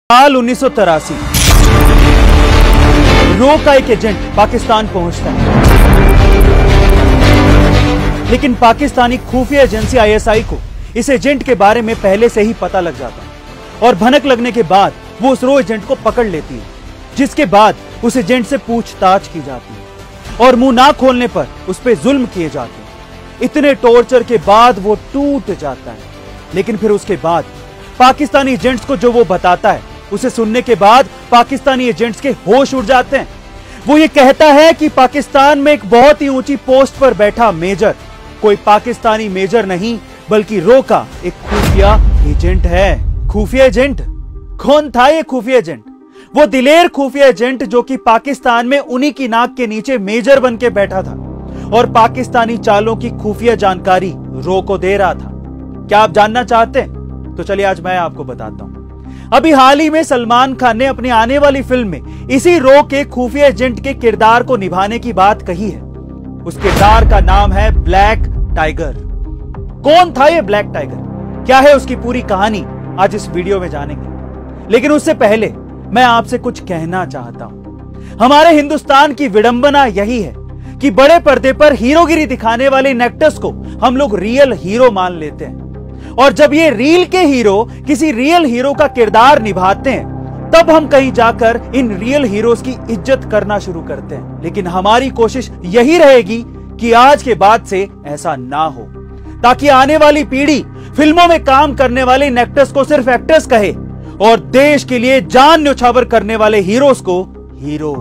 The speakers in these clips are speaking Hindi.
साल 1983 रो का एक एजेंट पाकिस्तान पहुंचता है, लेकिन पाकिस्तानी खुफिया एजेंसी आईएसआई को इस एजेंट के बारे में पहले से ही पता लग जाता है और भनक लगने के बाद वो उस रो एजेंट को पकड़ लेती है, जिसके बाद उस एजेंट से पूछताछ की जाती है और मुंह ना खोलने पर उस पर जुल्म किए जाते हैं। इतने टॉर्चर के बाद वो टूट जाता है, लेकिन फिर उसके बाद पाकिस्तानी एजेंट्स को जो वो बताता है उसे सुनने के बाद पाकिस्तानी एजेंट्स के होश उड़ जाते हैं। वो ये कहता है कि पाकिस्तान में एक बहुत ही ऊंची पोस्ट पर बैठा मेजर कोई पाकिस्तानी मेजर नहीं बल्कि रो का एक खुफिया एजेंट है। खुफिया एजेंट कौन था? ये खुफिया एजेंट वो दिलेर खुफिया एजेंट जो कि पाकिस्तान में उन्हीं की नाक के नीचे मेजर बन के बैठा था और पाकिस्तानी चालों की खुफिया जानकारी रो को दे रहा था। क्या आप जानना चाहते हैं? तो चलिए आज मैं आपको बताता हूं। अभी हाल ही में सलमान खान ने अपनी आने वाली फिल्म में इसी रो के खुफिया एजेंट के किरदार को निभाने की बात कही है। उस किरदार का नाम है ब्लैक टाइगर। कौन था ये ब्लैक टाइगर? क्या है उसकी पूरी कहानी? आज इस वीडियो में जानेंगे, लेकिन उससे पहले मैं आपसे कुछ कहना चाहता हूं। हमारे हिंदुस्तान की विडंबना यही है कि बड़े पर्दे पर हीरोगिरी दिखाने वाले इन एक्टर्स को हम लोग रियल हीरो मान लेते हैं, और जब ये रील के हीरो किसी रियल हीरो का किरदार निभाते हैं तब हम कहीं जाकर इन रियल हीरोज की इज्जत करना शुरू करते हैं। लेकिन हमारी कोशिश यही रहेगी कि आज के बाद से ऐसा ना हो, ताकि आने वाली पीढ़ी फिल्मों में काम करने वाले इन एक्टर्स को सिर्फ एक्टर्स कहे और देश के लिए जान न्योछावर करने वाले हीरोज को हीरो।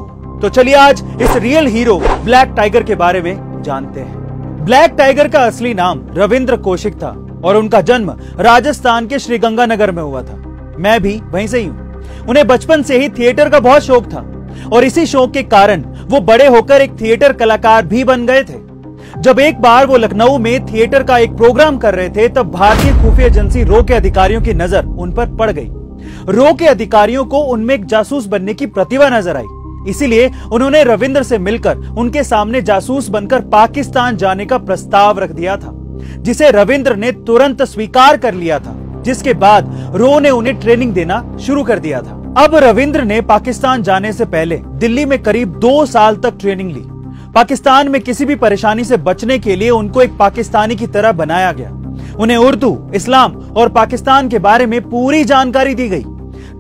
तो चलिए आज इस रियल हीरो ब्लैक टाइगर के बारे में जानते हैं। ब्लैक टाइगर का असली नाम रविंद्र कौशिक था और उनका जन्म राजस्थान के श्रीगंगानगर में हुआ था। मैं भी वहीं से ही हूं। उन्हें बचपन से ही थिएटर का बहुत शौक था और इसी शौक के कारण वो बड़े होकर एक थिएटर कलाकार भी बन गए थे। जब एक बार वो लखनऊ में थिएटर का एक प्रोग्राम कर रहे थे तब भारतीय खुफिया एजेंसी रो के अधिकारियों की नजर उन पर पड़ गई। रो के अधिकारियों को उनमें एक जासूस बनने की प्रतिभा नजर आई, इसीलिए उन्होंने रविंद्र से मिलकर उनके सामने जासूस बनकर पाकिस्तान जाने का प्रस्ताव रख दिया था, जिसे रविंद्र ने तुरंत स्वीकार कर लिया था। जिसके बाद रो ने उन्हें ट्रेनिंग देना शुरू कर दिया था। अब रविंद्र ने पाकिस्तान जाने से पहले दिल्ली में करीब 2 साल तक ट्रेनिंग ली। पाकिस्तान में किसी भी परेशानी से बचने के लिए उनको एक पाकिस्तानी की तरह बनाया गया। उन्हें उर्दू, इस्लाम और पाकिस्तान के बारे में पूरी जानकारी दी गई।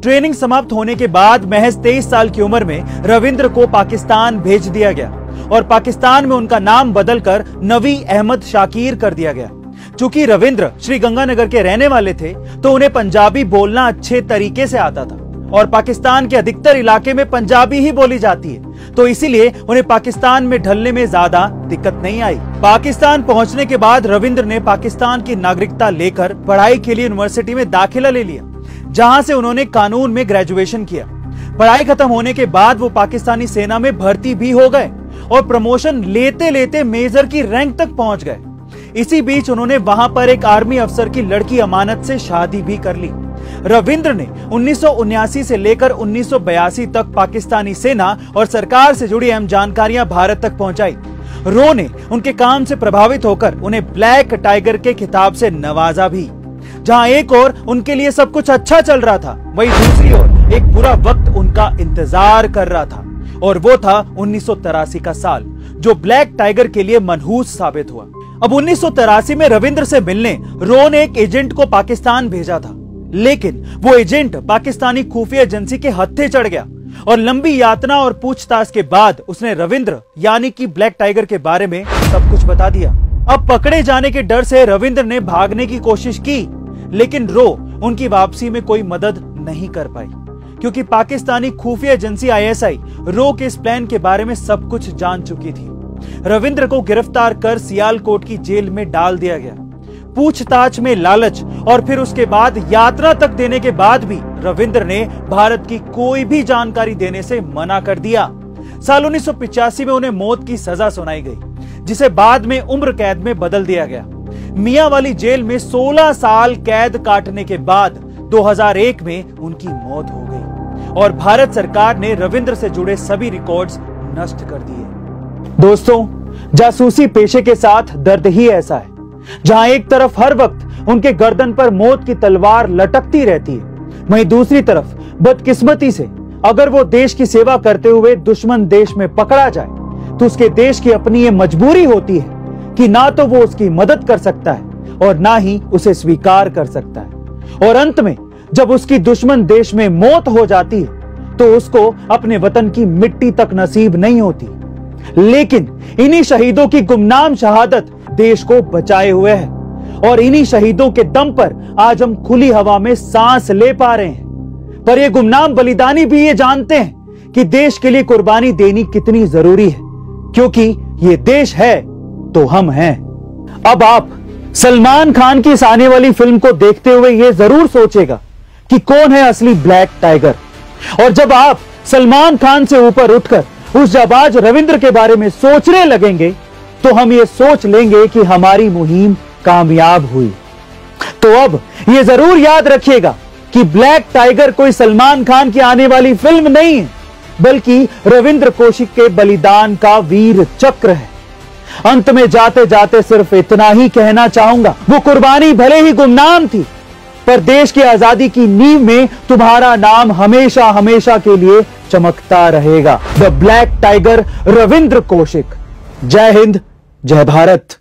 ट्रेनिंग समाप्त होने के बाद महज 23 साल की उम्र में रविंद्र को पाकिस्तान भेज दिया गया और पाकिस्तान में उनका नाम बदलकर नवी अहमद शाकिर कर दिया गया। चूंकि रविंद्र श्रीगंगानगर के रहने वाले थे तो उन्हें पंजाबी बोलना अच्छे तरीके से आता था और पाकिस्तान के अधिकतर इलाके में पंजाबी ही बोली जाती है, तो इसीलिए उन्हें पाकिस्तान में ढलने में ज्यादा दिक्कत नहीं आई। पाकिस्तान पहुंचने के बाद रविंद्र ने पाकिस्तान की नागरिकता लेकर पढ़ाई के लिए यूनिवर्सिटी में दाखिला ले लिया, जहां से उन्होंने कानून में ग्रेजुएशन किया। पढ़ाई खत्म होने के बाद वो पाकिस्तानी सेना में भर्ती भी हो गए और प्रमोशन लेते लेते मेजर की रैंक तक पहुंच गए। इसी बीच उन्होंने वहां पर एक आर्मी अफसर की लड़की अमानत से शादी भी कर ली। रविंद्र ने 1979 से लेकर 1982 तक पाकिस्तानी सेना और सरकार से जुड़ी अहम जानकारियां भारत तक पहुंचाई। रो ने उनके काम से प्रभावित होकर उन्हें ब्लैक टाइगर के खिताब से नवाजा भी। जहां एक ओर उनके लिए सब कुछ अच्छा चल रहा था, वहीं दूसरी ओर एक बुरा वक्त उनका इंतजार कर रहा था, और वो था 1983 का साल, जो ब्लैक टाइगर के लिए मनहूस साबित हुआ। अब 1983 में रविंद्र से मिलने रो ने एक एजेंट को पाकिस्तान भेजा था, लेकिन वो एजेंट पाकिस्तानी खुफिया एजेंसी के हत्थे चढ़ गया और लंबी यातना और पूछताछ के बाद उसने रविंद्र यानी कि ब्लैक टाइगर के बारे में सब कुछ बता दिया। अब पकड़े जाने के डर से रविंद्र ने भागने की कोशिश की, लेकिन रो उनकी वापसी में कोई मदद नहीं कर पाई, क्योंकि पाकिस्तानी खुफिया एजेंसी आईएसआई रो के इस प्लान के बारे में सब कुछ जान चुकी थी। रविंद्र को गिरफ्तार कर सियालकोट की जेल में डाल दिया गया। पूछताछ में लालच और फिर उसके बाद यात्रा तक देने के बाद भी रविंद्र ने भारत की कोई भी जानकारी देने से मना कर दिया। साल 1985 में उन्हें मौत की सजा सुनाई गई, जिसे बाद में उम्र कैद में बदल दिया गया। मियां वाली जेल में 16 साल कैद काटने के बाद 2001 में उनकी मौत हो गई और भारत सरकार ने रविंद्र से जुड़े सभी रिकॉर्ड्स नष्ट कर दिए। दोस्तों, जासूसी पेशे के साथ दर्द ही ऐसा है, जहां एक तरफ हर वक्त उनके गर्दन पर मौत की तलवार लटकती रहती है, वहीं दूसरी तरफ बदकिस्मती से अगर वो देश की सेवा करते हुए दुश्मन देश में पकड़ा जाए तो उसके देश की अपनी ये मजबूरी होती है कि ना तो वो उसकी मदद कर सकता है और ना ही उसे स्वीकार कर सकता है। और अंत में जब उसकी दुश्मन देश में मौत हो जाती है तो उसको अपने वतन की मिट्टी तक नसीब नहीं होती। लेकिन इन्हीं शहीदों की गुमनाम शहादत देश को बचाए हुए है और इन्हीं शहीदों के दम पर आज हम खुली हवा में सांस ले पा रहे हैं। पर ये गुमनाम बलिदानी भी ये जानते हैं कि देश के लिए कुर्बानी देनी कितनी जरूरी है, क्योंकि ये देश है तो हम हैं। अब आप सलमान खान की इस आने वाली फिल्म को देखते हुए ये जरूर सोचेगा कि कौन है असली ब्लैक टाइगर। और जब आप सलमान खान से ऊपर उठकर उस जाबाज रविंद्र के बारे में सोचने लगेंगे तो हम ये सोच लेंगे कि हमारी मुहिम कामयाब हुई। तो अब ये जरूर याद रखिएगा कि ब्लैक टाइगर कोई सलमान खान की आने वाली फिल्म नहीं है, बल्कि रविंद्र कौशिक के बलिदान का वीर चक्र है। अंत में जाते जाते सिर्फ इतना ही कहना चाहूंगा, वो कुर्बानी भले ही गुमनाम थी, पर देश की आजादी की नींव में तुम्हारा नाम हमेशा हमेशा के लिए चमकता रहेगा। The black tiger Ravindra Kaushik. जय हिंद, जय भारत।